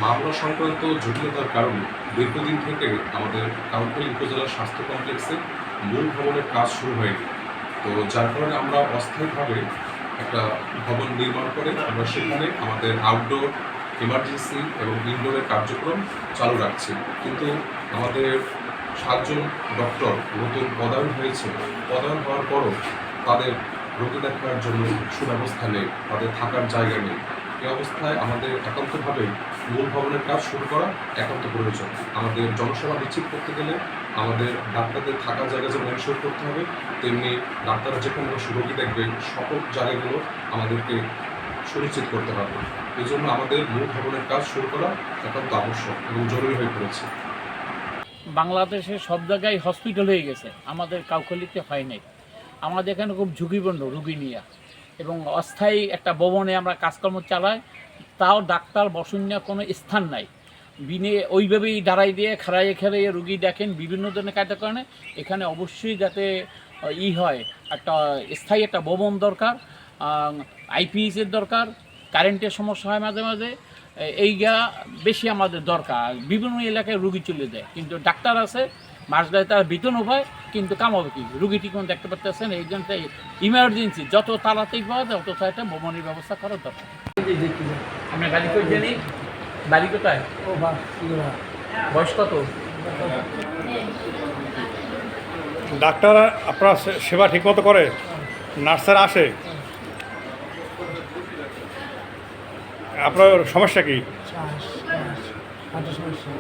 মামলা সংক্রান্ত জটিলতার কারণে দীর্ঘদিন থেকে আমাদের কাউখালী উপজেলা স্বাস্থ্য কমপ্লেক্সে মূল ভবনের কাজ শুরু হয়নি। তো যার কারণে আমরা অস্থায়ীভাবে একটা ভবন নির্মাণ করে আমরা সেখানে আমাদের আউটডোর, এমার্জেন্সি এবং ইনডোরের কার্যক্রম চালু রাখছি। কিন্তু আমাদের 7 জন ডক্টর নতুন পদায়ন হয়েছে। পদায়ন হওয়ার পরও তাদের রোগী দেখার জন্য সুব্যবস্থা নেই, তাদের থাকার জায়গা নেই। এই অবস্থায় আমাদের একান্তভাবে মূল ভবনের কাজ শুরু করা একান্ত প্রয়োজন। আমাদের জনসেবা নিশ্চিত করতে গেলে আমাদের ডাক্তারদের থাকার জায়গা যেমন এনশিওর করতে হবে, তেমনি ডাক্তাররা যেখানে বসে রোগী দেখবে সকল জায়গাগুলো আমাদেরকে সুনিশ্চিত করতে হবে। এই জন্য আমাদের মূল ভবনের কাজ শুরু করা একান্ত আবশ্যক এবং জরুরি হয়ে পড়েছে। বাংলাদেশে সব জায়গায় হসপিটাল হয়ে গেছে, আমাদের কাউখালীতে হয় নাই। আমাদের এখানে খুব ঝুঁকিপূর্ণ রুগী নিয়ে এবং অস্থায়ী একটা ভবনে আমরা কাজকর্ম চালাই, তাও ডাক্তার বসুনিয়া কোনো স্থান নাই। বিনে ওইভাবেই দাঁড়াই দিয়ে খাড়াইয়ে রুগী দেখেন বিভিন্ন ধরনের কার্যক্রমে। এখানে অবশ্যই যাতে হয়, একটা স্থায়ী একটা ভবন দরকার, আইপিএসের দরকার, কারেন্টের সমস্যা হয় মাঝে মাঝে, এইটা বেশি আমাদের দরকার। বিভিন্ন এলাকায় রুগী চলে যায়, কিন্তু ডাক্তার আছে, মাস গেলে তার বেতনও হয়, কিন্তু কামাবে কি, রুগী ঠিক মতো দেখতে পারতেছেন। এই জন্য ইমার্জেন্সি যত তাড়াতাড়ি পাওয়া যায় তত একটা ভবনের ব্যবস্থা করা দরকার। আপনার গাড়ি করে জানি বাড়ি কোথায়, বয়স কত? ডাক্তার আপনার সেবা ঠিকমতো করে, নার্সেরা আসে, আপনার সমস্যা কি? শ্বাস হার্টের সমস্যা।